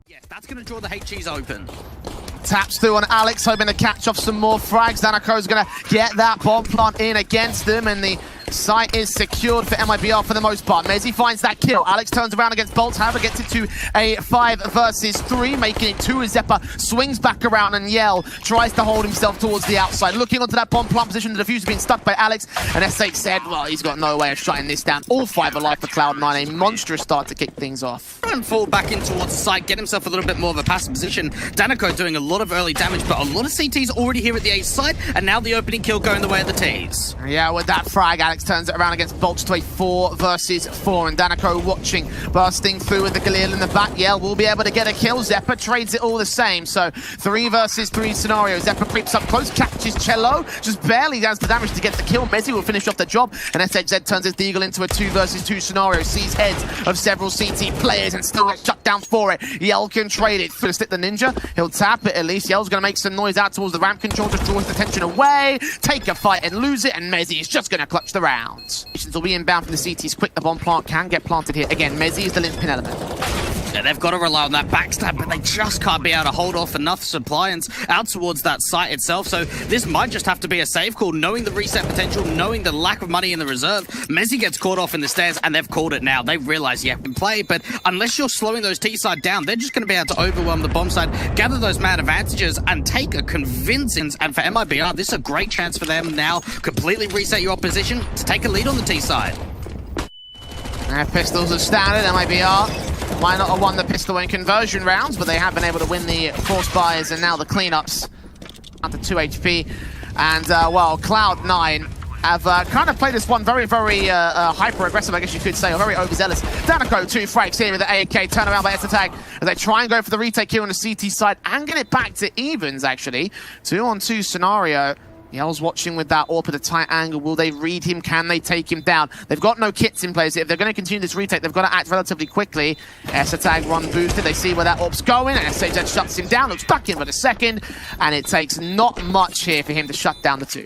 Yes, that's going to draw the HGs open. Taps through on Alex, hoping to catch off some more frags. Danako's going to get that bomb plant in against them, and the site is secured for MIBR for the most part. Mezzy finds that kill. Alex turns around against Bolts, however gets it to a 5 versus 3, making it 2 as Zeppa swings back around and Yell tries to hold himself towards the outside. Looking onto that bomb plant position, the diffuser being stuck by Alex, and SH said, well, he's got no way of shutting this down. All 5 alive for Cloud9, a monstrous start to kick things off. And fall back in towards the site, get himself a little bit more of a passive position. Danako doing a lot of early damage, but a lot of CTs already here at the A side, and now the opening kill going the way of the Ts. Yeah, with that frag, Alex turns it around against Bolts to a 4 versus 4, and Danako watching, bursting through with the Galil in the back. Yell will be able to get a kill. Zeppa trades it all the same, so 3 versus 3 scenario. Zeppa creeps up close, catches Cello, just barely does the damage to get the kill. Mezzy will finish off the job, and SHZ turns his Deagle into a 2 versus 2 scenario. Sees heads of several CT players and still gets shut down for it. Yell can trade it. Through stick the Ninja, he'll tap it at least. Yell's going to make some noise out towards the ramp control, just draws the tension away, take a fight and lose it, and Mezzy is just going to clutch the round. Will be inbound from the CTs quick. The bomb plant can get planted here. Again, Mezzy is the linchpin element. Yeah, they've got to rely on that backstab, but they just can't be able to hold off enough suppliants out towards that site itself. So this might just have to be a save call, knowing the reset potential, knowing the lack of money in the reserve. Mezzy gets caught off in the stairs, and they've called it now. They realize you can play, but unless you're slowing those T-side down, they're just going to be able to overwhelm the bomb side, gather those man advantages, and take a convincing. And for MIBR, this is a great chance for them now. Completely reset your opposition to take a lead on the T-side. Pistols are standard. MIBR might not have won the pistol in conversion rounds, but they have been able to win the force buys and now the cleanups. Up to 2 HP. And, well, Cloud9 have kind of played this one very, very hyper-aggressive, I guess you could say, or very overzealous. Danako, 2 frags here with the AFK, turn around by S-Attack as they try and go for the retake here on the CT side and get it back to evens, actually. 2-on-2 scenario. Yell's watching with that AWP at a tight angle. Will they read him? Can they take him down? They've got no kits in place. If they're going to continue this retake, they've got to act relatively quickly. S-Attack run boosted. They see where that AWP's going, and SHZ shuts him down. Looks back in for the second, and it takes not much here for him to shut down the 2.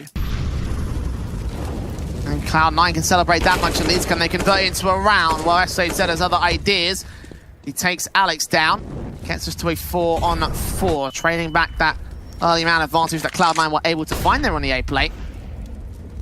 And Cloud9 can celebrate that much at least. Can they convert it into a round? Well, SHZ has other ideas. He takes Alex down. Gets us to a 4-on-4, trading back that early amount of advantage that Cloud9 were able to find there on the A plate.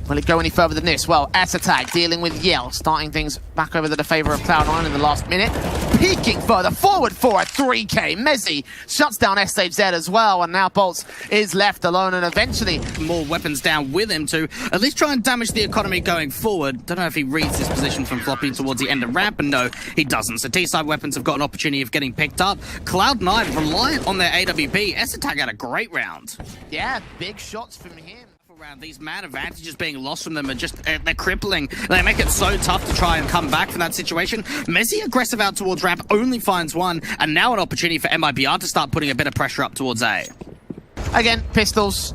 Will it go any further than this? Well, S-Attack dealing with Yell, starting things back over to the favor of Cloud9 in the last minute. Peeking further forward for a 3K. Mezzy shuts down SHZ as well, and now Bolts is left alone, and eventually more weapons down with him to at least try and damage the economy going forward. Don't know if he reads his position from Floppy towards the end of ramp, and no, he doesn't. So T-side weapons have got an opportunity of getting picked up. Cloud9 reliant on their AWP. S-Attack had a great round. Yeah, big shots from him. Around these man advantages being lost from them are just they're crippling. They make it so tough to try and come back from that situation. Mezzy aggressive out towards ramp, only finds one, and now an opportunity for MIBR to start putting a bit of pressure up towards A. Again, pistols.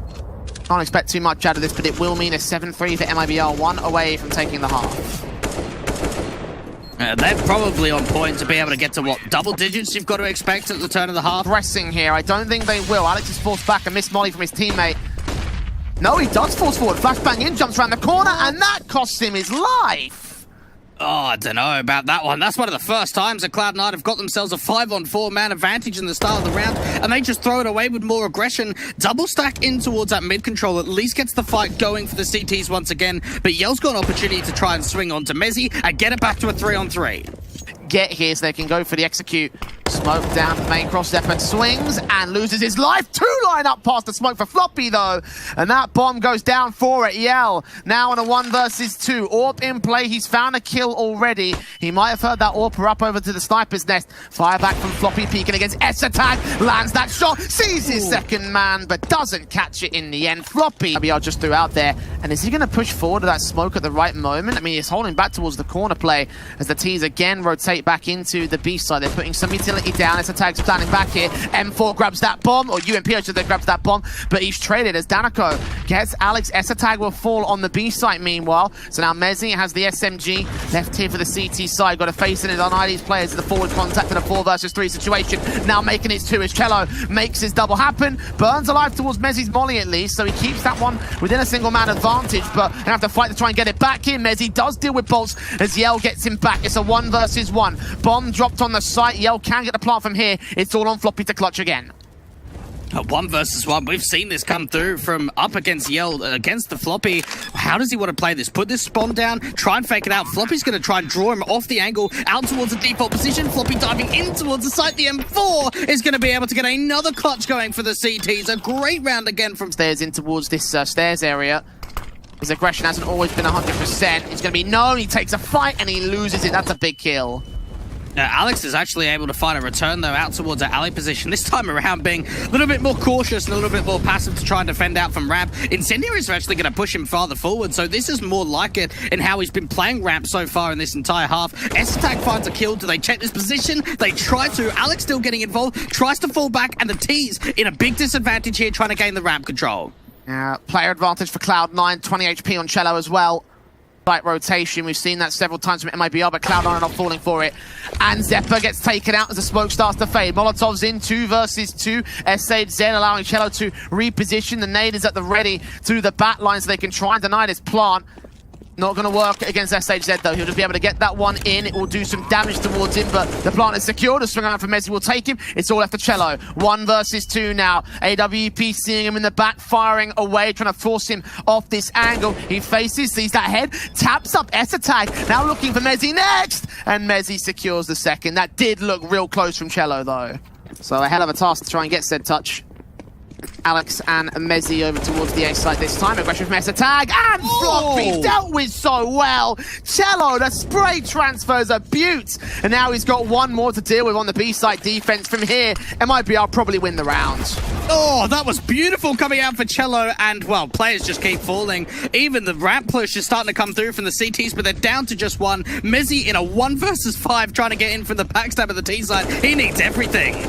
Can't expect too much out of this, but it will mean a 7-3 for MIBR, 1 away from taking the half. They're probably on point to be able to get to, what, double digits you've got to expect at the turn of the half? Pressing here, I don't think they will. Alex is forced back, a missed molly from his teammate. No, he does force forward. Flashbang in, jumps around the corner, and that costs him his life. Oh, I don't know about that one. That's one of the first times that Cloud9 have got themselves a 5-on-4 man advantage in the start of the round, and they just throw it away with more aggression. Double stack in towards that mid control, at least gets the fight going for the CTs once again, but Yell's got an opportunity to try and swing onto Mezzy and get it back to a 3-on-3. Get here so they can go for the execute. Smoke down the main cross. Zeppa swings and loses his life. 2 line up past the smoke for Floppy though, and that bomb goes down for it. Yell now on a 1 versus 2. AWP in play. He's found a kill already. He might have heard that AWP up over to the sniper's nest. Fire back from Floppy, peeking against S-Attack. Lands that shot. Sees his second man, but doesn't catch it in the end. Floppy MIBR just threw out there, and is he going to push forward to that smoke at the right moment? I mean, he's holding back towards the corner play as the T's again rotate back into the B side. They're putting some utility down. S-Attack's standing back here. M4 grabs that bomb, or UMP should have grabs that bomb, but he's traded as Danako gets Alex. S-Attack will fall on the B site meanwhile. So now Mezzy has the SMG left here for the CT side. Got to face it on ID's players in the forward contact in a 4 versus 3 situation. Now making it 2 as Cello makes his double happen. Burns alive towards Mezzy's molly at least, so he keeps that one within a single man advantage, but gonna have to fight to try and get it back in. Mezzy does deal with Bolts as Yell gets him back. It's a 1 versus 1. Bomb dropped on the site. Yell can get the plant from here. It's all on Floppy to clutch again. 1 versus 1. We've seen this come through from up against Yell, against the Floppy. How does he want to play this? Put this spawn down, try and fake it out. Floppy's going to try and draw him off the angle, out towards the default position. Floppy diving in towards the site. The M4 is going to be able to get another clutch going for the CTs. A great round again from stairs in towards this stairs area. His aggression hasn't always been 100%. It's going to be known. He takes a fight and he loses it. That's a big kill. Alex is actually able to find a return, though, out towards the alley position. This time around being a little bit more cautious and a little bit more passive to try and defend out from ramp. Incendiaries are actually going to push him farther forward, so this is more like it in how he's been playing ramp so far in this entire half. S-Attack finds a kill. Do they check this position? They try to. Alex still getting involved, tries to fall back, and the T's in a big disadvantage here trying to gain the ramp control. Player advantage for Cloud9, 20 HP on Cello as well. Slight rotation, we've seen that several times from MIBR, but Cloud9 are not falling for it. And Zephyr gets taken out as the smoke starts to fade. Molotov's in 2 versus 2. SHZ allowing Cello to reposition. The nade is at the ready to the back line so they can try and deny this plant. Not going to work against SHZ though. He'll just be able to get that one in. It will do some damage towards him, but the plant is secured. A swing around from Mezzi will take him. It's all left to Cello. 1 versus 2 now. AWP seeing him in the back, firing away, trying to force him off this angle. He faces, sees that head, taps up S-Attack. Now looking for Mezzi next. And Mezzi secures the second. That did look real close from Cello though. So a hell of a task to try and get said touch. Alex and Mezzi over towards the A site this time. Aggression from S-Attack, and Floppy dealt with so well. Cello, the spray transfers a beaut. And now he's got one more to deal with on the B site defense from here. MIBR probably win the round. Oh, that was beautiful coming out for Cello, and, well, players just keep falling. Even the ramp push is starting to come through from the CTs, but they're down to just one. Mezzi in a 1 versus 5 trying to get in from the backstab of the T side. He needs everything.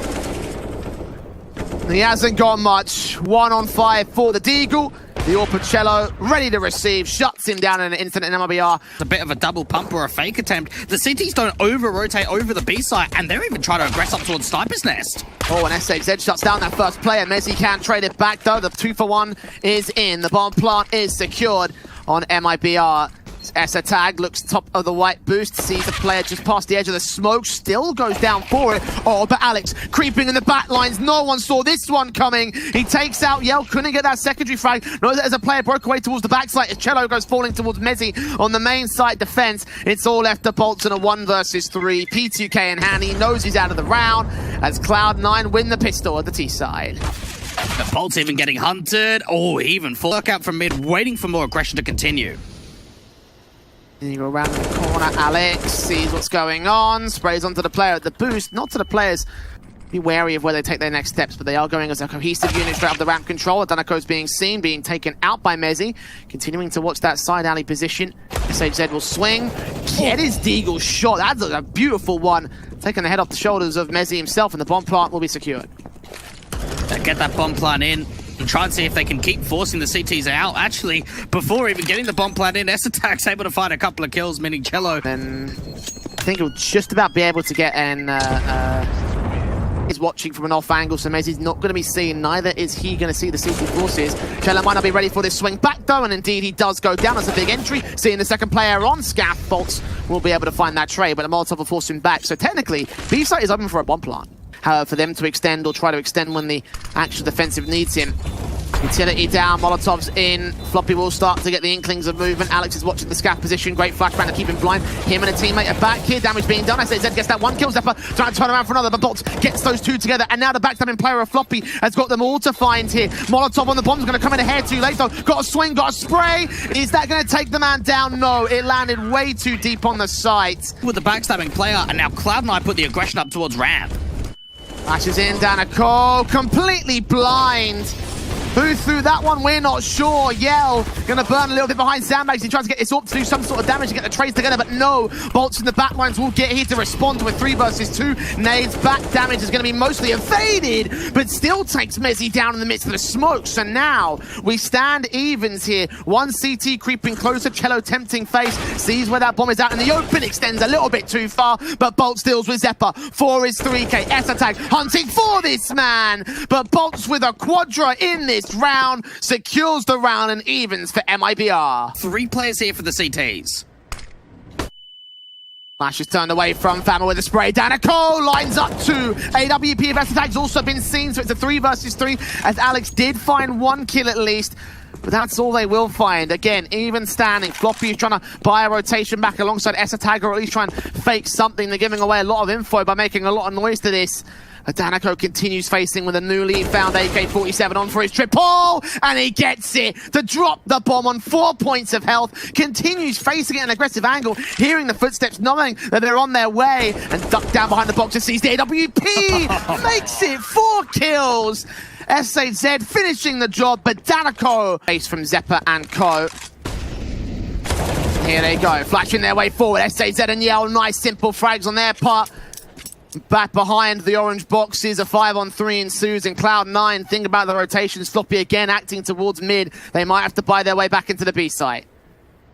He hasn't got much. 1 on 5 for the Deagle. The Orpacello ready to receive, shuts him down in an instant in MIBR. It's a bit of a double pump or a fake attempt. The CTs don't over-rotate over the B site, and they're even trying to aggress up towards Sniper's Nest. Oh, and SHZ shuts down that first player. Mezzi can't trade it back, though. The 2-for-1 is in. The bomb plant is secured on MIBR. S-Attack looks top of the white boost, sees the player just past the edge of the smoke, still goes down for it. Oh, but Alex creeping in the back lines. No one saw this one coming. He takes out Yell, couldn't get that secondary frag. Knows that as a player broke away towards the backside as Cello goes falling towards Mezzi on the main side defense. It's all left to Bolts in a 1 versus 3. P2K in hand. He knows he's out of the round as Cloud9 win the pistol at the T side. The Bolt's even getting hunted. Oh, even full work out from mid, waiting for more aggression to continue. And you go around the corner, Alex sees what's going on, sprays onto the player at the boost, not to the players. Be wary of where they take their next steps, but they are going as a cohesive unit straight up the ramp control. Danako's being seen, being taken out by Mezzi, continuing to watch that side alley position. SHZ will swing, get his Deagle shot. That's a beautiful one, taking the head off the shoulders of Mezzi himself, and the bomb plant will be secured. Get that bomb plant in and try and see if they can keep forcing the CTs out. Actually, before even getting the bomb plant in, S-Attack's able to find a couple of kills, meaning Cello. And I think he'll just about be able to get an... is watching from an off angle, so Mezzi's not going to be seen. Neither is he going to see the CT forces. Cello might not be ready for this swing back, though, and indeed he does go down as a big entry. Seeing the second player on Scaff, Bolts will be able to find that trade, but the Molotov will force him back. So technically, B-site is open for a bomb plant. However, for them to extend or try to extend when the actual defensive needs him. Utility down, Molotov's in. Floppy will start to get the inklings of movement. Alex is watching the Scaff position. Great flashbang to keep him blind. Him and a teammate are back here. Damage being done. SHZ gets that one kill. Zephyr trying to turn around for another, but Bolts gets those two together. And now the backstabbing player of Floppy has got them all to find here. Molotov on the bomb's going to come in ahead too late, though. Got a swing, got a spray. Is that going to take the man down? No, it landed way too deep on the site. With the backstabbing player, and now Cloud9 put the aggression up towards ramp. Flashes in, Danako, completely blind. Who threw that one? We're not sure. Yell gonna burn a little bit behind Sandbags. He tries to get this up to do some sort of damage to get the trades together, but no. Bolts in the backlines will get here to respond to a 3 versus 2. Nade's back damage is gonna be mostly evaded, but still takes Mezzi down in the midst of the smoke. So now we stand evens here. One CT creeping closer. Cello tempting face. Sees where that bomb is out in the open. Extends a little bit too far, but Bolts deals with Zephyr. 4 is 3K. S-Attack hunting for this man, but Bolts with a quadra in this round secures the round and evens for MIBR. 3 players here for the CTs. Flash is turned away from Fama with a spray. Danico lines up to AWP. Best attack's also been seen, so it's a 3 versus 3, as Alex did find 1 kill at least. But that's all they will find. Again, even standing. Floppy is trying to buy a rotation back alongside Esatag, or at least try and fake something. They're giving away a lot of info by making a lot of noise to this. Danico continues facing with a newly found AK-47 on for his triple, and he gets it to drop the bomb on 4 points of health. Continues facing it at an aggressive angle, hearing the footsteps, knowing that they're on their way, and ducked down behind the box to seize the AWP. Makes it 4 kills. SHZ finishing the job, but Danico ace from Zeppa and Co. Here they go, flashing their way forward. SHZ and Yell, nice simple frags on their part. Back behind the orange boxes, a 5-on-3 ensues, and Cloud9 think about the rotations. Floppy again acting towards mid. They might have to buy their way back into the B site.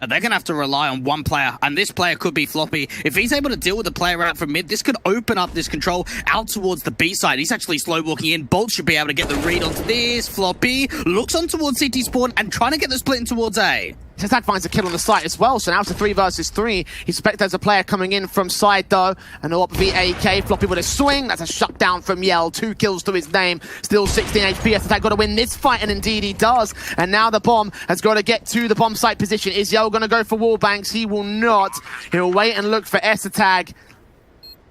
They're going to have to rely on one player, and this player could be Floppy. If he's able to deal with the player out from mid, this could open up this control out towards the B side. He's actually slow walking in. Bolt should be able to get the read onto this. Floppy looks on towards CT spawn and trying to get the split in towards A. Attack finds a kill on the site as well, so now it's a 3 versus 3. He suspects there's a player coming in from side though, and up the AK. Floppy with a swing, that's a shutdown from Yell. 2 kills to his name, still 16 HP. Attack got to win this fight, and indeed he does. And now the bomb has got to get to the bomb site position. Is Yell going to go for wall banks? He will not. He'll wait and look for Esatag.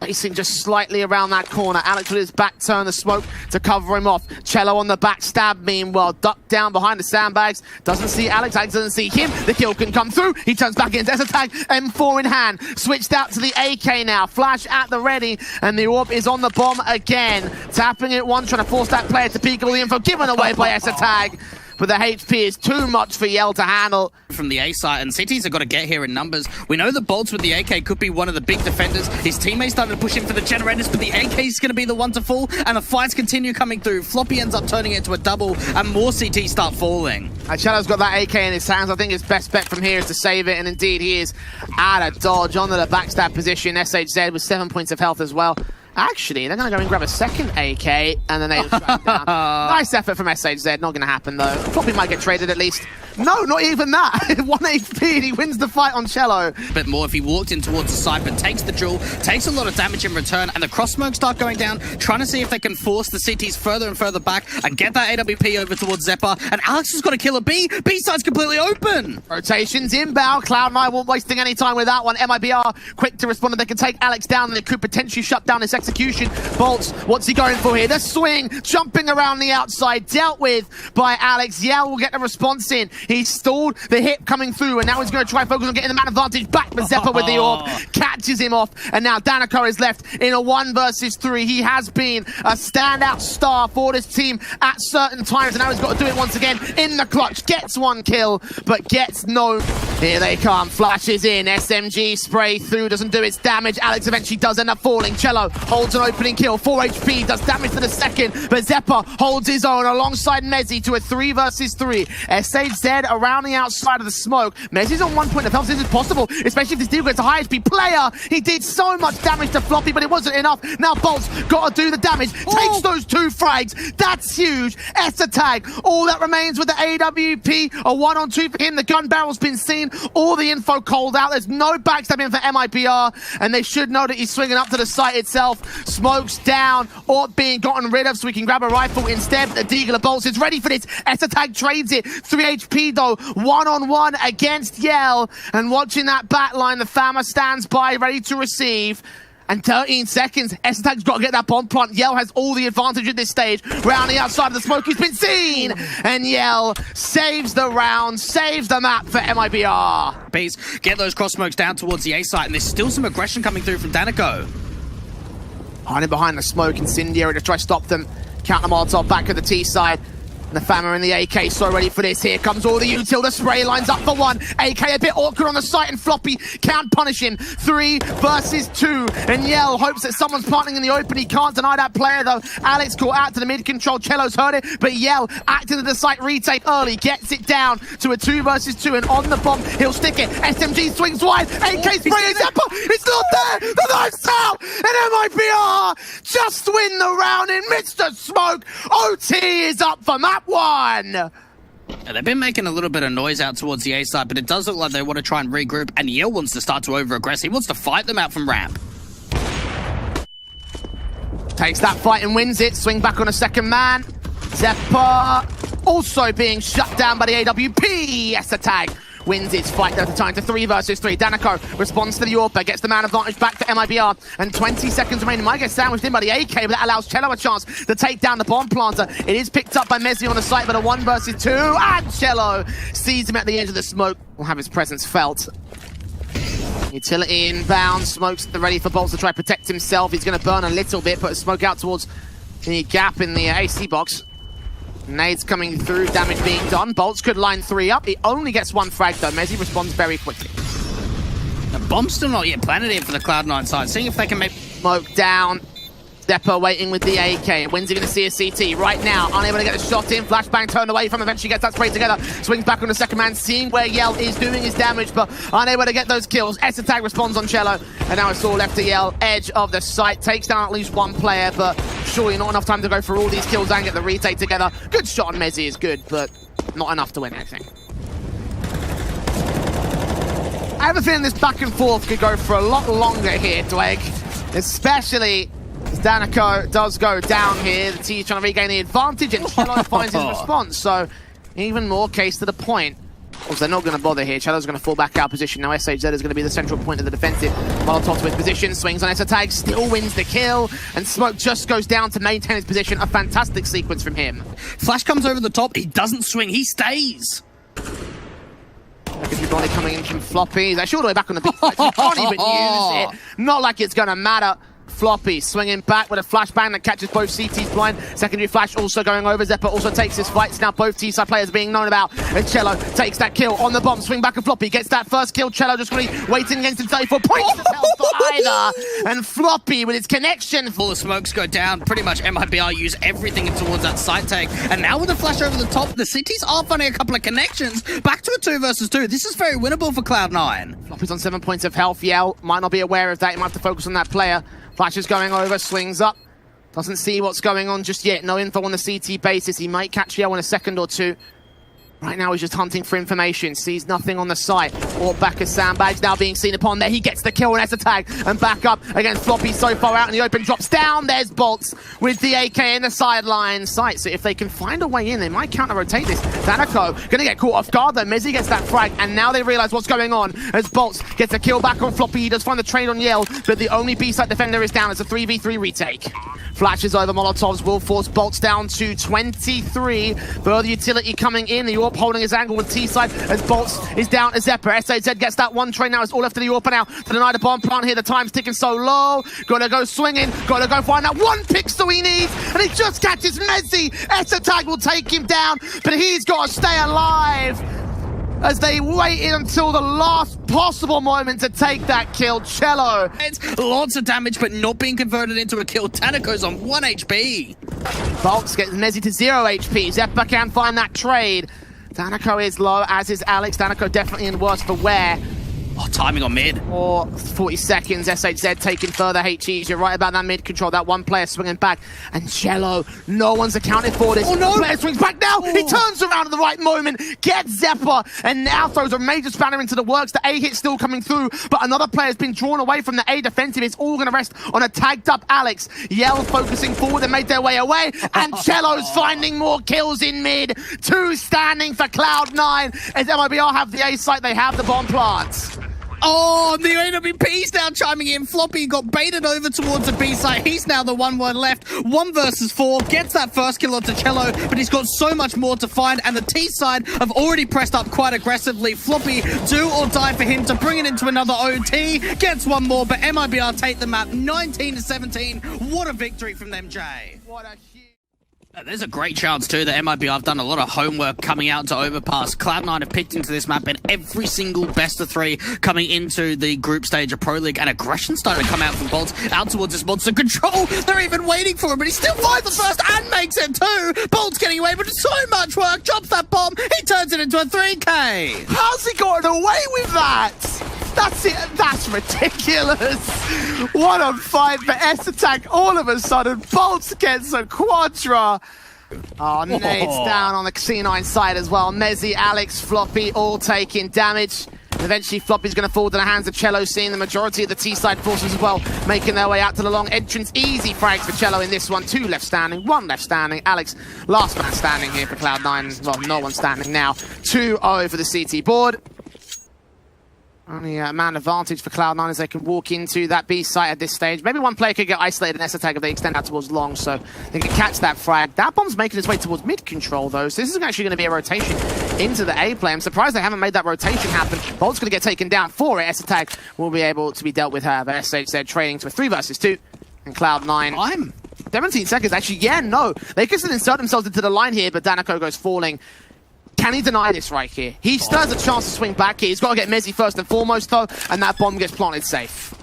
Facing just slightly around that corner. Alex with his back turn the smoke to cover him off. Cello on the back stab, meanwhile, ducked down behind the sandbags. Doesn't see Alex, Alex doesn't see him. The kill can come through. He turns back into Esatag, M4 in hand. Switched out to the AK now. Flash at the ready, and the AWP is on the bomb again. Tapping it once, trying to force that player to peek all the info. Given away by Esatag. But the HP is too much for Yell to handle. From the A side, and Cities have got to get here in numbers. We know the Bolts with the AK could be one of the big defenders. His teammates started to push in for the generators, but the AK is going to be the one to fall, and the fights continue coming through. Floppy ends up turning it into a double, and more CT start falling. Shadow's got that AK in his hands. I think his best bet from here is to save it, and indeed he is out of dodge onto the backstab position. SHZ with 7 points of health as well. Actually, they're going to go and grab a second AK, and then they'll track down. Nice effort from SHZ. Not going to happen, though. Floppy might get traded at least. No, not even that. 1 HP, and he wins the fight on Cello. A bit more if he walked in towards the side, but takes the duel, takes a lot of damage in return, and the cross smokes start going down, trying to see if they can force the CTs further and further back and get that AWP over towards Zeppa. And Alex has got to kill a B. B side's completely open. Rotations inbound. Cloud9 won't wasting any time with that one. MIBR quick to respond, and they can take Alex down, and they could potentially shut down his execution. Bolts, what's he going for here? The swing, jumping around the outside, dealt with by Alex. Yell will get the response in. He stalled the hit coming through, and now he's going to try and focus on getting the man advantage back. But Zeppa with the AWP catches him off, and now Danico is left in a 1 versus 3. He has been a standout star for this team at certain times, and now he's got to do it once again in the clutch. Gets 1 kill, but gets no. Here they come, flashes in, SMG spray through, doesn't do its damage. Alex eventually does end up falling. Cello holds an opening kill, 4 HP, does damage for the second, but Zeppa holds his own alongside Mezzi to a 3 versus 3. SHZ around the outside of the smoke. Mezzi's on 1 point of health. This is possible, especially if this deal gets a high HP player. He did so much damage to Floppy, but it wasn't enough. Now Bolt's got to do the damage. Takes those 2 frags. That's huge. Esatag, all that remains with the AWP. A 1-on-2 for him. The gun barrel's been seen. All the info cold out. There's no backstabbing for MIBR, and they should know that he's swinging up to the site itself. Smokes down, or being gotten rid of, so we can grab a rifle instead. The Deagle of Bolts is ready for this. Esatag trades it. 3 HP though, 1-on-1 against Yell. And watching that back line, the Fama stands by, ready to receive. And 13 seconds, Esatag's got to get that bomb plant. Yell has all the advantage at this stage. Round the outside of the smoke, he's been seen! And Yell saves the round, saves the map for MIBR. Bees get those cross smokes down towards the A site, and there's still some aggression coming through from Danico. Hiding behind the smoke, Incendiary to try to stop them. Counter Molotov back at the T side. And the Fama and the AK so ready for this. Here comes all the util. The spray lines up for 1. AK a bit awkward on the site, and Floppy can't punish him. 3 versus 2. And Yell hopes that someone's planting in the open. He can't deny that player though. Alex caught out to the mid control. Cello's heard it, but Yell acting to the site retake early. Gets it down to a 2 versus 2. And on the bomb, he'll stick it. SMG swings wide. AK spray Zeppa. It's not there. The knife's out. And MIBR just win the round in midst of smoke. OT is up for map 1. Yeah, they've been making a little bit of noise out towards the A side, but it does look like they want to try and regroup, and Yale wants to start to over-aggress. He wants to fight them out from ramp. Takes that fight and wins it. Swing back on a second man. Zeppa also being shut down by the AWP. Yes, the tag. Wins its fight at the time to 3 versus 3. Danico responds to the AWP, gets the man advantage back to MIBR, and 20 seconds remaining. Might get sandwiched in by the AK, but that allows Cello a chance to take down the bomb planter. It is picked up by Mezzi on the site, but a 1 versus 2, and Cello sees him at the edge of the smoke. Will have his presence felt. Utility inbound, Smoke's ready for Bolts to try to protect himself. He's going to burn a little bit, put a smoke out towards the gap in the AC box. Nades coming through, damage being done. Bolts could line 3 up. He only gets 1 frag though. Mezzi responds very quickly. The bomb's still not yet planted here for the Cloud9 side. Seeing if they can make... Smoke down. Depper waiting with the AK. When's he going to see a CT? Right now, unable to get a shot in. Flashbang turned away from, eventually gets that spray together. Swings back on the second man, seeing where Yell is doing his damage, but unable to get those kills. S-Attack responds on Cello, and now it's all left to Yell. Edge of the site, takes down at least 1 player, but surely not enough time to go for all these kills and get the retake together. Good shot on Mezzi is good, but not enough to win anything. I have a feeling this back and forth could go for a lot longer here, Dweg. Especially as Danico does go down here. The T is trying to regain the advantage, and Cello finds his response. So, even more case to the point. Also, they're not going to bother here. Cello's going to fall back out of position. Now SHZ is going to be the central point of the defensive. Molotov to his position, swings on S-Attack, still wins the kill, and Smoke just goes down to maintain his position. A fantastic sequence from him. Flash comes over the top. He doesn't swing. He stays. Everybody coming in from Floppy. He's actually all the way back on the beat. You can't even use it. Not like it's going to matter. Floppy swinging back with a flashbang that catches both CTs blind. Secondary flash also going over. Zeppa also takes his fights. Now both T-side players being known about. And Cello takes that kill on the bomb. Swing back and Floppy gets that first kill. Cello just really waiting against him. 34 points to tell for either. And Floppy with his connection. All the smokes go down. Pretty much MIBR use everything towards that side take. And now with the flash over the top, the CTs are finding a couple of connections. Back to a 2 versus 2. This is very winnable for Cloud9. Floppy's on 7 points of health. Yell might not be aware of that. He might have to focus on that player. Flash is going over, swings up. Doesn't see what's going on just yet. No info on the CT basis. He might catch Yell in a second or 2. Right now he's just hunting for information. Sees nothing on the site. Or back as sandbags now being seen upon there. He gets the kill and S-Attack. And back up against Floppy so far out in the open. Drops down. There's Bolts with the AK in the sideline site. So if they can find a way in, they might counter-rotate this. Danico gonna get caught off guard though. Mezzi gets that frag. And now they realize what's going on as Bolts gets a kill back on Floppy. He does find the trade on Yell. But the only B-side defender is down. It's a 3v3 retake. Flashes over Molotovs will force Bolts down to 23. Further utility coming in. The AWP holding his angle with T-side as Bolts is down to Zeppa. SAZ gets that 1 trade now. It's all left to the AWP now to deny the bomb plant here. The time's ticking so low. Gotta go swinging. Gotta go find that 1 pixel he needs. And he just catches Mezzi. S-Attack will take him down. But he's got to stay alive as they waited until the last possible moment to take that kill. Cello. It's lots of damage, but not being converted into a kill. Tanako's on 1 HP. Bolts gets Mezzi to 0 HP. Zeppa can find that trade. Danico is low, as is Alex. Danico definitely in worse for wear. Oh, timing on mid. Or 40 seconds, SHZ taking further HEs. You're right about that mid control. That 1 player swinging back. And Cello, no one's accounted for this. Oh, no. Player swings back now. He turns around at the right moment, gets Zeppa, and now throws a major spanner into the works. The A hit still coming through, but another player's been drawn away from the A defensive. It's all going to rest on a tagged up Alex. Yell focusing forward and made their way away. And Cello's finding more kills in mid. 2 standing for Cloud9. As MIBR have the A site, they have the bomb plants. Oh, the AWP's now chiming in. Floppy got baited over towards the B side. He's now the 1-1 left. 1 versus 4. Gets that first kill onto Cello, but he's got so much more to find. And the T side have already pressed up quite aggressively. Floppy, do or die for him to bring it into another OT. Gets 1 more, but MIBR take the map 19-17. What a victory from them, Jay. What a huge... There's a great chance too that MIBR have done a lot of homework coming out to Overpass. Cloud9 have picked into this map in every single best of 3 coming into the group stage of Pro League, and aggression started to come out from Bolts out towards this monster control. They're even waiting for him, but he still finds the first and makes it too. Bolts getting away, but so much work. Drops that bomb. He turns it into a 3K. How's he gotten away with that? That's it. That's ridiculous. 1 on 5 for S-Attack. All of a sudden, Bolts gets a quadra. Oh, nades down on the C9 side as well. Mezzy, Alex, Floppy all taking damage. Eventually, Floppy's going to fall to the hands of Cello, seeing the majority of the T-side forces as well, making their way out to the long entrance. Easy frags for Cello in this one. 2 left standing, 1 left standing. Alex, last man standing here for Cloud9. Well, no one standing now. 2-0 for the CT board. Only a man advantage for Cloud9 as they can walk into that B site at this stage. Maybe one player could get isolated in S-Attack if they extend out towards long, so they can catch that frag. That bomb's making its way towards mid-control, though, so this is actually going to be a rotation into the A play. I'm surprised they haven't made that rotation happen. Bolt's going to get taken down for it. S-Attack will be able to be dealt with her. But SHZ trading to a 3 versus 2, and Cloud9... 17 seconds, actually, yeah, no. They can still insert themselves into the line here, but Danako goes falling. Can he deny this right here? He still has a chance to swing back here. He's got to get Mezzy first and foremost, though, and that bomb gets planted safe.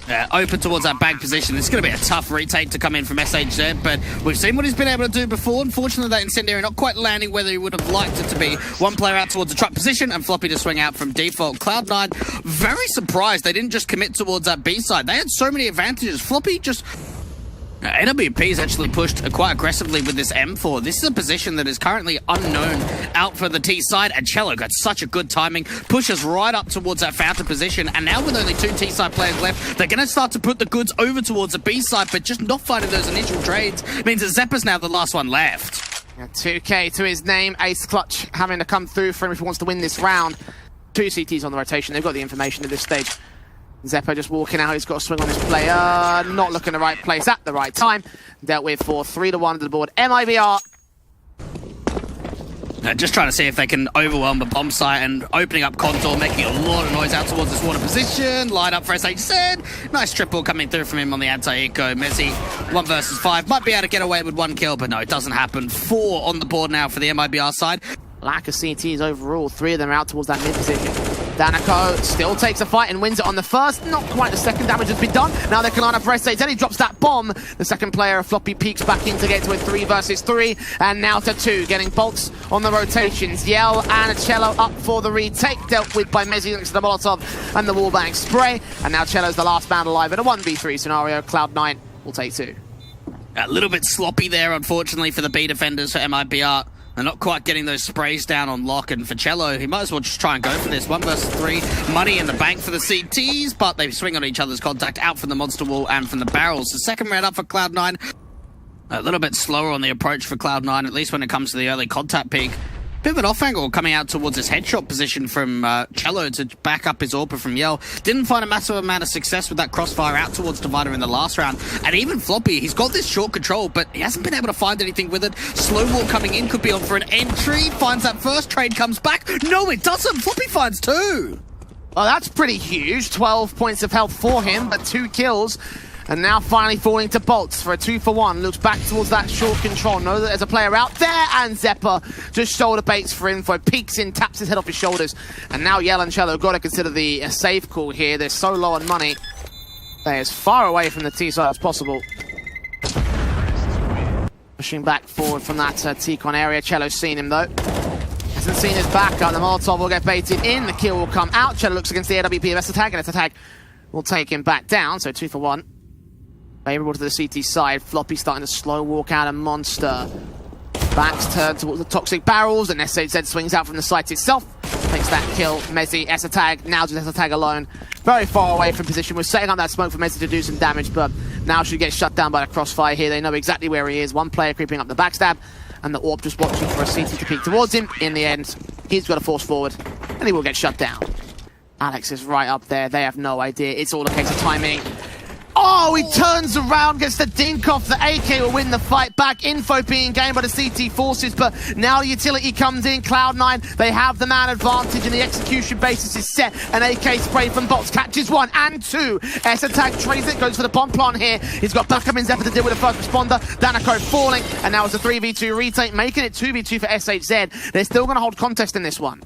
Yeah, open towards that bag position. It's going to be a tough retake to come in from SHZ, but we've seen what he's been able to do before. Unfortunately, that incendiary not quite landing where he would have liked it to be. One player out towards the truck position, and Floppy to swing out from default. Cloud9, very surprised they didn't just commit towards that B side. They had so many advantages. Floppy just... NWP's actually pushed quite aggressively with this M4. This is a position that is currently unknown out for the T side, and Cello got such a good timing, pushes right up towards that fountain position, and now with only 2 T side players left, they're going to start to put the goods over towards the B side, but just not finding those initial trades means that Zeppa's now the last one left. 2K to his name, Ace Clutch having to come through for him if he wants to win this round. 2 CTs on the rotation, they've got the information at this stage. Zeppa just walking out, he's got to swing on this player, not looking the right place at the right time. Dealt with for 3-1 to the board. MIBR. Just trying to see if they can overwhelm the bomb site and opening up contour, making a lot of noise out towards this water position. Light up for SHZ. Nice triple coming through from him on the anti-eco. Mezzy, 1 versus 5. Might be able to get away with 1 kill, but no, it doesn't happen. 4 on the board now for the MIBR side. Lack of CTs overall. 3 of them out towards that mid position. Danako still takes a fight and wins it on the first. Not quite the second damage has been done. Now they can line up for SHZ. He drops that bomb. The second player, Floppy, peeks back in to get to a 3 versus 3. And now to 2. Getting bolts on the rotations. Yell and Cello up for the retake. Dealt with by Mezzy next to the Molotov and the wallbang spray. And now Cello's the last man alive in a 1v3 scenario. Cloud9 will take 2. A little bit sloppy there, unfortunately, for the B defenders for MIBR. They're not quite getting those sprays down on lock, and for Cello, he might as well just try and go for this. 1 versus 3, money in the bank for the CTs, but they swing on each other's contact out from the monster wall and from the barrels. The second round up for Cloud9. A little bit slower on the approach for Cloud9, at least when it comes to the early contact peak. Bit of an off angle coming out towards his headshot position from Cello to back up his AWPer from Yell. Didn't find a massive amount of success with that crossfire out towards Divider in the last round. And even Floppy, he's got this short control, but he hasn't been able to find anything with it. Slow walk coming in, could be on for an entry. Finds that first trade, comes back. No, it doesn't. Floppy finds 2. Well, that's pretty huge. 12 points of health for him, but 2 kills. And now finally falling to bolts for a 2-for-1. Looks back towards that short control. Know that there's a player out there, and Zeppa just shoulder baits for info. Peeks in, taps his head off his shoulders. And now Yell and Cello got to consider the save call here. They're so low on money. They're as far away from the T side as possible. Pushing back forward from that T-con area. Cello's seen him though. Hasn't seen his back up. The Molotov will get baited in. The kill will come out. Cello looks against the AWP of S-Attack, and S-Attack will take him back down. So 2-for-1. Favorable to the CT side. Floppy starting to slow walk out a monster. Backs turned towards the toxic barrels, and SHZ swings out from the site itself. Takes that kill. Mezzy, S-Attack, now just S-Attack alone. Very far away from position. We're setting up that smoke for Mezzy to do some damage, but now should get shut down by the crossfire here. They know exactly where he is. 1 player creeping up the backstab, and the AWP just watching for a CT to peek towards him. In the end, he's got to force forward, and he will get shut down. Alex is right up there. They have no idea. It's all a case of timing. Oh, he turns around, gets the dink off. The AK will win the fight back. Info being gained by the CT forces, but now the utility comes in. Cloud9, they have the man advantage, and the execution basis is set. An AK spray from Bolts catches 1 and 2. S-Attack trades it, goes for the bomb plant here. He's got backup in Zeppa to deal with the first responder. Danako falling, and now it's a 3v2 retake, making it 2v2 for SHZ. They're still going to hold contest in this one.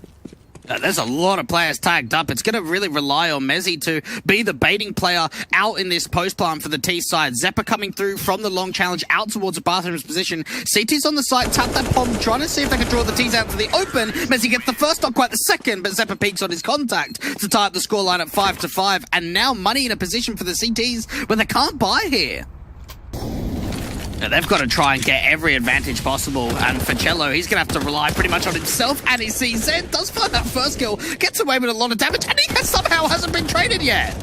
There's a lot of players tagged up. It's going to really rely on Mezzy to be the baiting player out in this post plant for the T side. Zeppa coming through from the long challenge out towards the bathroom's position. CT's on the side, tap that bomb, trying to see if they can draw the T's out to the open. Mezzy gets the first, not quite the second, but Zeppa peeks on his contact to tie up the scoreline at 5-5. And now money in a position for the CTs where they can't buy here. Yeah, they've got to try and get every advantage possible, and for Cello, he's going to have to rely pretty much on himself and his CZ. Does find that first kill, gets away with a lot of damage, and he somehow hasn't been traded yet.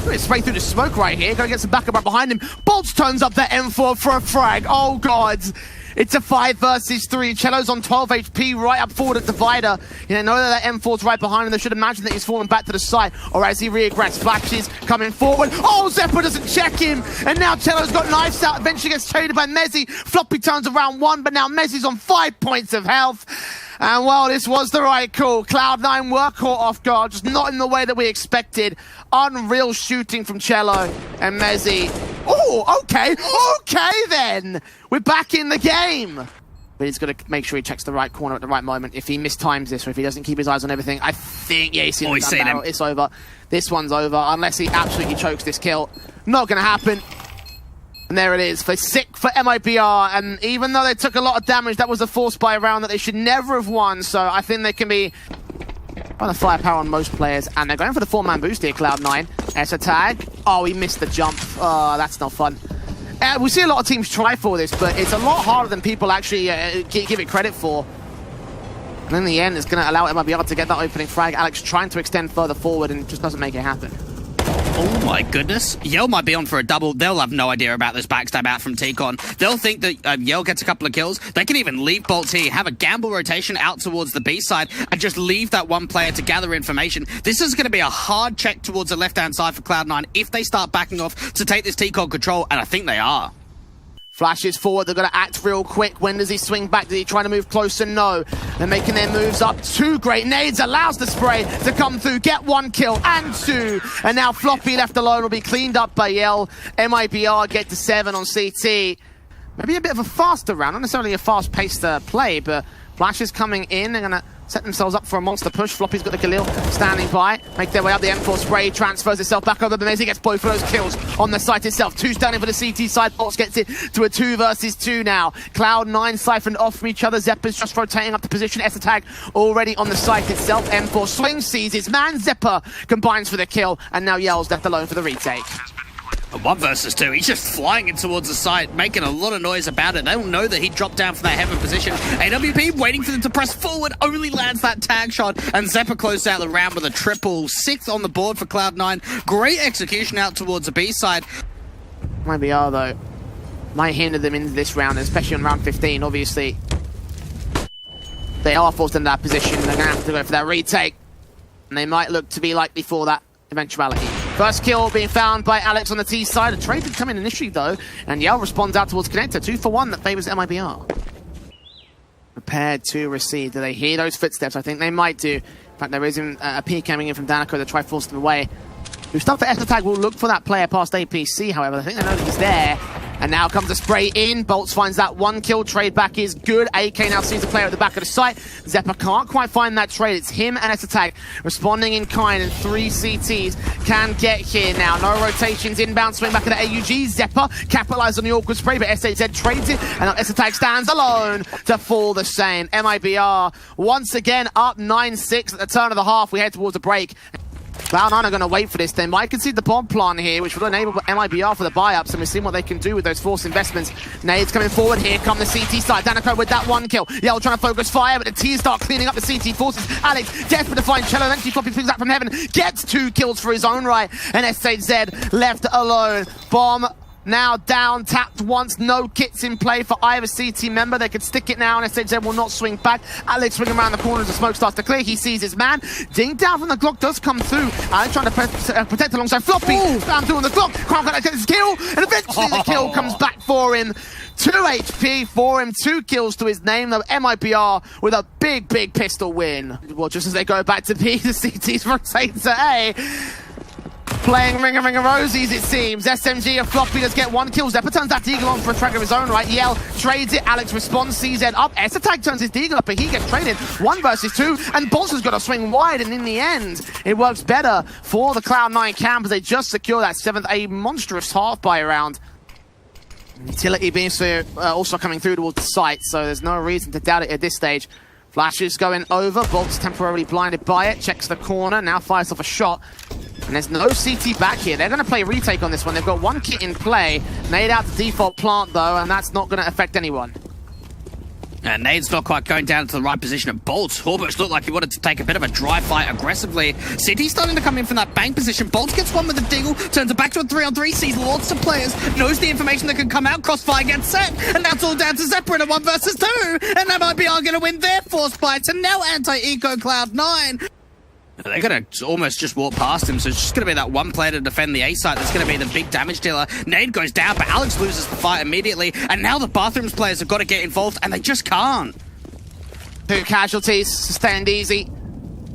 It's straight through the smoke right here. Gonna get some backup right behind him. Bolts turns up that M4 for a frag. Oh, God. It's a 5 versus 3. Cello's on 12 HP right up forward at Divider. You know that M4's right behind him. They should imagine that he's fallen back to the side. Or as he regrets, Flashes coming forward. Oh, Zeppa doesn't check him. And now Cello's got knives out. Eventually gets traded by Mezzi. Floppy turns around 1, but now Mezzi's on 5 points of health. And well, this was the right call. Cloud9 were caught off guard, just not in the way that we expected. Unreal shooting from Cello and Mezzi. Oh, okay then. We're back in the game. But he's got to make sure he checks the right corner at the right moment. If he mistimes this or if he doesn't keep his eyes on everything, I think, yeah, he's seen him. It's over. This one's over, unless he absolutely chokes this kill. Not going to happen. And there it is, for sick for MIBR, and even though they took a lot of damage, that was a force buy round that they should never have won, so I think they can be on the firepower on most players, and they're going for the 4-man boost here, Cloud9. It's a tag. Oh, he missed the jump. Oh, that's not fun. We see a lot of teams try for this, but it's a lot harder than people actually give it credit for. And in the end, it's going to allow MIBR to get that opening frag. Alex trying to extend further forward and just doesn't make it happen. Oh my goodness. Yell might be on for a double. They'll have no idea about this backstab out from T-Con. They'll think that Yell gets a couple of kills. They can even leave Bolts here, have a gamble rotation out towards the B side, and just leave that one player to gather information. This is going to be a hard check towards the left-hand side for Cloud9 if they start backing off to take this T-Con control, and I think they are. Flashes forward, they're going to act real quick. When does he swing back? Does he try to move closer? No. They're making their moves up. 2 great nades, allows the spray to come through, get 1 kill and 2. And now Floppy left alone will be cleaned up by Yell. MIBR get to 7 on CT. Maybe a bit of a faster round, not necessarily a fast-paced play, but Flashes coming in. They're going to set themselves up for a monster push. Floppy's got the Khalil standing by. Make their way up the M4 spray. Transfers itself back over. Bemezi gets both of those kills on the site itself. 2 standing for the CT side. Bolts gets it to a 2 versus 2 now. Cloud9 siphoned off from each other. Zeppa's just rotating up the position. Essa tag already on the site itself. M4 swings, sees his man. Zeppa combines for the kill. And now Yell's left alone for the retake. 1 versus 2. He's just flying in towards the site, making a lot of noise about it. They will know that he dropped down from that heaven position. AWP waiting for them to press forward, only lands that tag shot, and Zeppa closed out the round with a triple. 6th on the board for Cloud9. Great execution out towards the B side. MIBR, though, might hinder them into this round, especially on round 15, obviously. They are forced into that position. They're going to have to go for that retake. And they might look to be likely for that eventuality. First kill being found by Alex on the T side. A trade did come in initially, though, and Yell responds out towards Connector. 2 for 1 that favors MIBR. Prepared to receive. Do they hear those footsteps? I think they might do. In fact, there is a peek coming in from Danico to try to force them away. Stuff for Essa tag will look for that player past APC, however. I think they know that he's there. And now comes a spray in. Bolts finds that 1 kill. Trade back is good. AK now sees the player at the back of the site. Zeppa can't quite find that trade. It's him and Essa tag responding in kind, and 3 CTs can get here now. No rotations. Inbound swing back at the AUG. Zeppa capitalized on the awkward spray, but SHZ trades it, and now Essa tag stands alone to fall the same. MIBR once again up 9-6 at the turn of the half. We head towards the break. Cloud9 are going to wait for this. They might concede the bomb plant here, which will enable MIBR for the buy-ups, and we've seen what they can do with those forced investments. Nades coming forward. Here come the CT side. Danico with that 1 kill. Yell trying to focus fire, but the T start cleaning up the CT forces. Alex desperate to find Cello. Eventually Floppy picks that from heaven. Gets 2 kills for his own right. And SHZ left alone. Bomb now down, tapped once, no kits in play for either CT member. They could stick it now, and SHZ will not swing back. Alex swinging around the corner as the smoke starts to clear. He sees his man. Ding down from the Glock does come through. Alex trying to protect alongside Floppy. Down through on the Glock. Can't get his kill, and eventually the kill comes back for him. 2 HP for him, 2 kills to his name, though. MIBR with a big, big pistol win. Well, just as they go back to B, the CTs rotate to A. Playing Ring of Rosies, it seems. SMG and Floppy does get 1 kill. Zeppa turns that Deagle on for a track of his own right. Yell trades it. Alex responds. CZ up. Essa tag turns his Deagle up, but he gets traded. 1 versus 2. And Bolts has got to swing wide. And in the end, it works better for the Cloud9 camp as they just secure that 7th. A monstrous half by round. Utility beams also coming through towards the site, so there's no reason to doubt it at this stage. Flashes going over. Bolts temporarily blinded by it. Checks the corner. Now fires off a shot. And there's no CT back here. They're going to play retake on this one. They've got one kit in play. Nade out to default plant, though, and that's not going to affect anyone. And Nade's not quite going down to the right position at Bolts. Horbush looked like he wanted to take a bit of a dry fight aggressively. City's starting to come in from that bank position. Bolts gets one with a Deagle, turns it back to a 3-on-3, sees lots of players, knows the information that can come out, crossfire gets set, and that's all down to Zephyr in a 1 versus 2. And that MIBR going to win their force bites, and now anti-eco Cloud9. They're going to almost just walk past him, so it's just going to be that one player to defend the A site that's going to be the big damage dealer. Nade goes down, but Alex loses the fight immediately, and now the Bathrooms players have got to get involved, and they just can't. 2 casualties, sustained easy.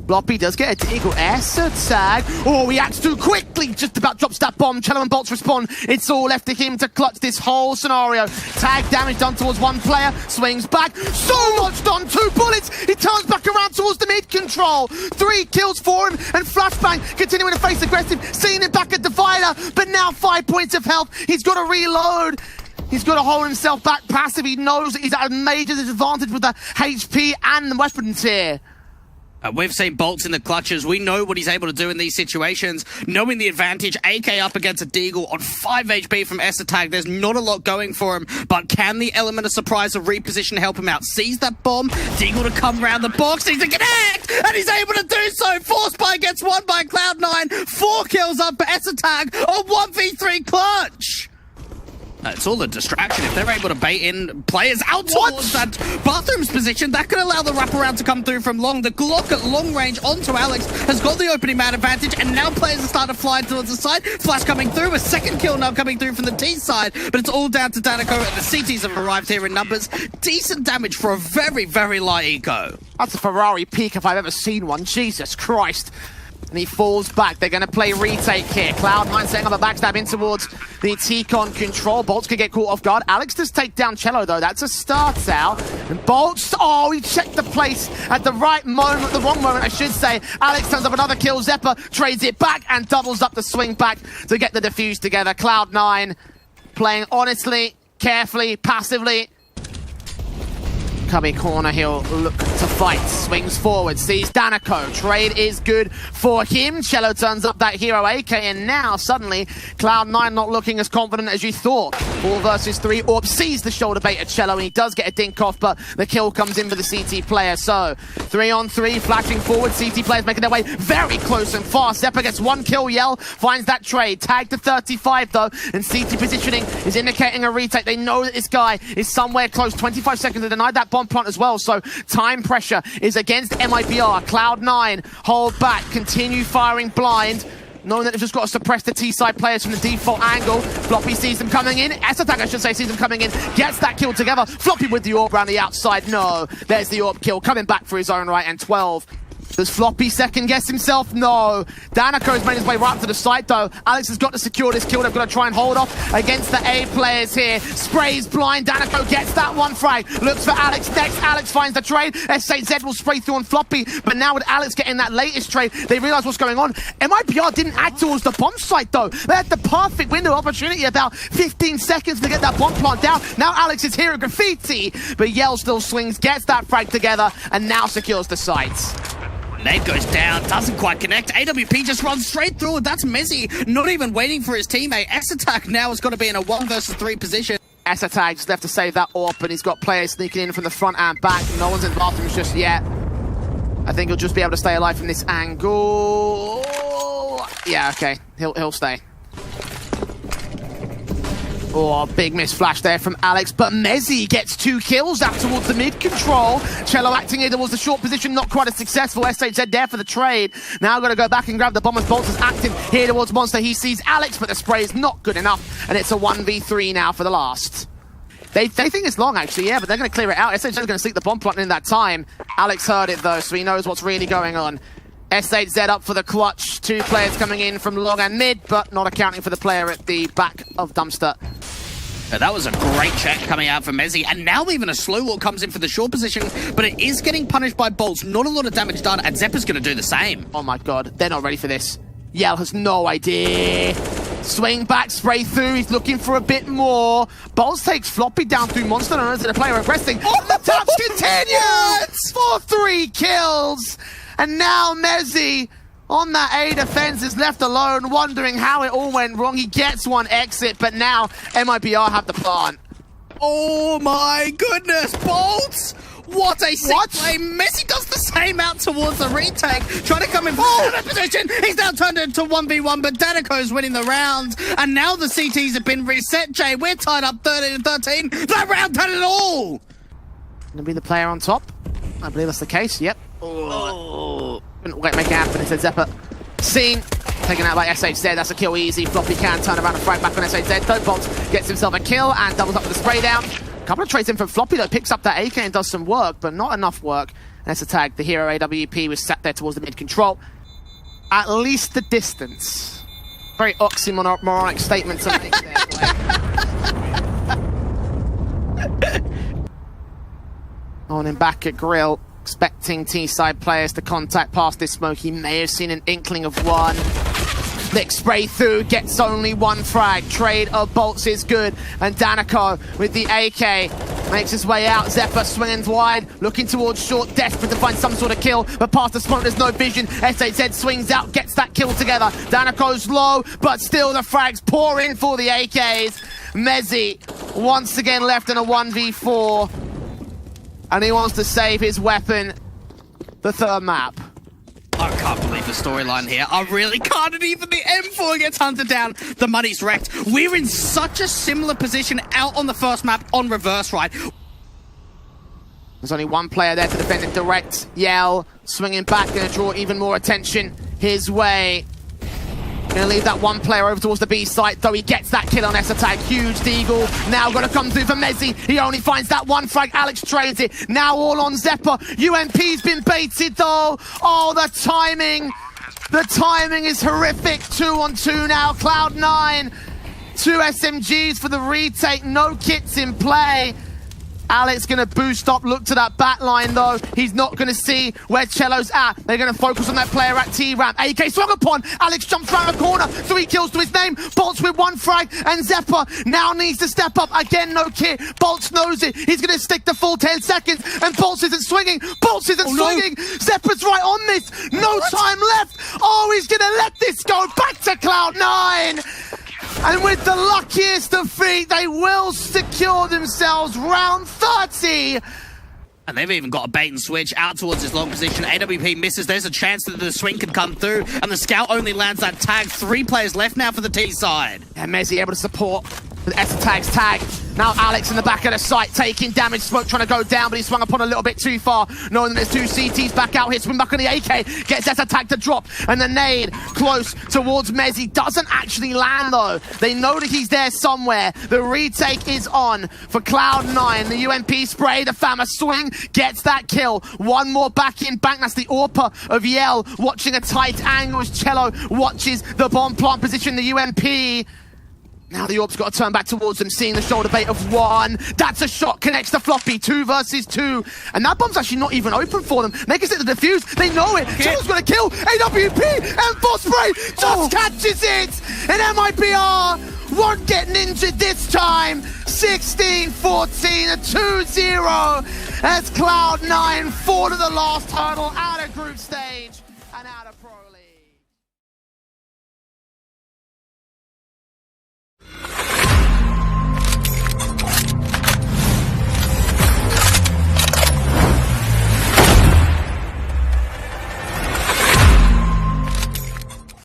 Floppy does get a Deagle tag. Oh, he acts too quickly, just about drops that bomb. Cello and Bolts respond. It's all left to him to clutch this whole scenario. Tag damage done towards one player, swings back. So much done, 2 bullets. He turns back around towards the mid control. 3 kills for him, and Flashbang continuing to face aggressive, seeing him back at Divider, but now 5 points of health. He's got to reload. He's got to hold himself back passive. He knows that he's at a major disadvantage with the HP and the weapons here. We've seen Bolts in the clutches. We know what he's able to do in these situations. Knowing the advantage, AK up against a Deagle on 5 HP from S-Attack. There's not a lot going for him, but can the element of surprise or reposition help him out? Sees that bomb, Deagle to come around the box, needs to connect, and he's able to do so. Force buy gets won by Cloud9. 4 kills up for S-Attack on 1v3 clutch. It's all a distraction. If they're able to bait in players out towards that Bathrooms position, that could allow the wraparound to come through from long. The Glock at long range onto Alex has got the opening man advantage, and now players are starting to fly towards the side. Flash coming through, a second kill now coming through from the T side, but it's all down to Danico, and the CTs have arrived here in numbers. Decent damage for a very, very light eco. That's a Ferrari peak if I've ever seen one. Jesus Christ. And he falls back. They're going to play retake here. Cloud9 setting up a backstab in towards the T-Con control. Bolts could get caught off guard. Alex does take down Cello, though. That's a start out. And Bolts, oh, he checked the place at the right moment, the wrong moment, I should say. Alex turns up another kill. Zephyr trades it back and doubles up the swing back to get the defuse together. Cloud9 playing honestly, carefully, passively. Cubby corner, he'll look to fight, swings forward, sees Danico, trade is good for him. Cello turns up that hero AK, and now suddenly Cloud9 not looking as confident as you thought. 4 versus 3, Orb sees the shoulder bait at Cello, and he does get a dink off, but the kill comes in for the CT player. So 3-on-3, flashing forward, CT players making their way very close and fast. Zephyr gets 1 kill, Yell finds that trade, tag to 35 though, and CT positioning is indicating a retake. They know that this guy is somewhere close. 25 seconds to deny that bomb plant as well, so time pressure is against MIBR. Cloud9 hold back, continue firing blind, knowing that they've just got to suppress the T-side players from the default angle. Floppy sees them coming in. S-Attack, I should say, sees them coming in. Gets that kill together. Floppy with the AWP around the outside. No, there's the AWP kill coming back for his own right, and 12. Does Floppy second guess himself? No. Danico's made his way right up to the site though. Alex has got to secure this kill. They've got to try and hold off against the A players here. Sprays blind. Danico gets that one frag. Looks for Alex next. Alex finds the trade. S8Z will spray through on Floppy. But now with Alex getting that latest trade, they realize what's going on. MIBR didn't act towards the bomb site though. They had the perfect window of opportunity, about 15 seconds to get that bomb plant down. Now Alex is here at Graffiti, but Yell still swings, gets that frag together, and now secures the sites. Nade goes down, doesn't quite connect. AWP just runs straight through it. That's Messi, not even waiting for his teammate. S-Attack now has got to be in a 1 versus 3 position. S-Attack just left to save that AWP, and he's got players sneaking in from the front and back. No one's in the bathrooms just yet. I think he'll just be able to stay alive from this angle. Yeah, okay. He'll stay. Oh, big miss flash there from Alex, but Mezzi gets 2 kills out towards the mid control. Cello acting here towards the short position, not quite as successful. SHZ there for the trade. Now got to go back and grab the bomb as Bolts is active here towards Monster. He sees Alex, but the spray is not good enough, and it's a 1v3 now for the last. They think it's long, actually, yeah, but they're going to clear it out. SHZ is going to seek the bomb plant in that time. Alex heard it, though, so he knows what's really going on. S8Z up for the clutch. 2 players coming in from long and mid, but not accounting for the player at the back of Dumpster. That was a great check coming out for Messi, and now even a slow walk comes in for the short position, but it is getting punished by Bolts. Not a lot of damage done, and Zepper's going to do the same. Oh my god, they're not ready for this. Yell has no idea. Swing back, spray through, he's looking for a bit more. Bolts takes Floppy down through Monster and earns the player aggressing. Oh, the touch continues! For 3 kills! And now Messi on that A defense, is left alone, wondering how it all went wrong. He gets one exit, but now MIBR have the plant. Oh my goodness, Bolts! What a sick play. Messi does the same out towards the retake, trying to come in from the position. He's now turned it into 1v1, but Danico's winning the round. And now the CTs have been reset, Jay. We're tied up 13-13. That round had it all! Gonna be the player on top. I believe that's the case, yep. Oh. Couldn't make it happen, it's a Zephyr. Seen. Taken out by SHZ, that's a kill easy. Floppy can turn around and frag back on SHZ. Don't Bolt gets himself a kill and doubles up with the spray down. A couple of trades in from Floppy though, picks up that AK and does some work, but not enough work. And that's a tag. The hero AWP was sat there towards the mid control. At least the distance. Very oxymoronic statement to make there. On and back at Grill. Expecting T-side players to contact past this smoke. He may have seen an inkling of one. Flick spray through, gets only one frag. Trade of bolts is good. And Danico with the AK makes his way out. Zephyr swinging wide, looking towards short, desperate to find some sort of kill. But past the smoke, there's no vision. SHZ swings out, gets that kill together. Danico's low, but still the frags pour in for the AKs. Mezzi once again left in a 1v4. And he wants to save his weapon, the third map. I can't believe the storyline here. I really can't. And even the M4 gets hunted down. The money's wrecked. We're in such a similar position out on the first map on reverse, right? There's only one player there to defend it direct. Yell, swinging back, going to draw even more attention his way. Gonna leave that one player over towards the B site, though he gets that kill on S-Attack. Huge Deagle, now gonna come through for Mezzi. He only finds that one frag, Alex trades it. Now all on Zephyr. UMP's been baited though. Oh, the timing. The timing is horrific. 2-on-2 now, Cloud9. 2 SMGs for the retake, no kits in play. Alex gonna boost up, look to that back line though. He's not gonna see where Cello's at. They're gonna focus on that player at T-ramp. AK swung upon, Alex jumps around the corner. 3 kills to his name. Bolts with 1 frag, and Zephyr now needs to step up. Again, no kit. Bolts knows it. He's gonna stick the full 10 seconds, and Bolts isn't swinging. Bolts isn't swinging. No. Zephyr's right on this. No time left. Oh, he's gonna let this go. Back to Cloud9. And with the luckiest defeat, they will secure themselves round 30. And they've even got a bait and switch out towards his long position. AWP misses. There's a chance that the swing can come through. And the scout only lands that tag. 3 players left now for the T side. And Mezzi able to support with S-Attacks tag. Now Alex in the back of the site taking damage. Smoke trying to go down, but he swung upon a little bit too far. Knowing that there's 2 CTs back out here. Swing back on the AK. Gets S-Attack to drop. And the nade close towards Mezzi. Doesn't actually land though. They know that he's there somewhere. The retake is on for Cloud9. The UMP spray. The Fama swing. Gets that kill. One more back in bank. That's the AWPer of Yell. Watching a tight angle as Cello watches the bomb plant position. The UMP. Now the Orb's got to turn back towards them, seeing the shoulder bait of 1. That's a shot, connects to Floppy, 2 versus 2. And that bomb's actually not even open for them. They can set the defuse, they know it. Cello's gonna kill, AWP, M4 spray, just catches it! And MIBR won't get ninja this time. 16-14, a 2-0 as Cloud9 fall to the last hurdle out of group stage and out of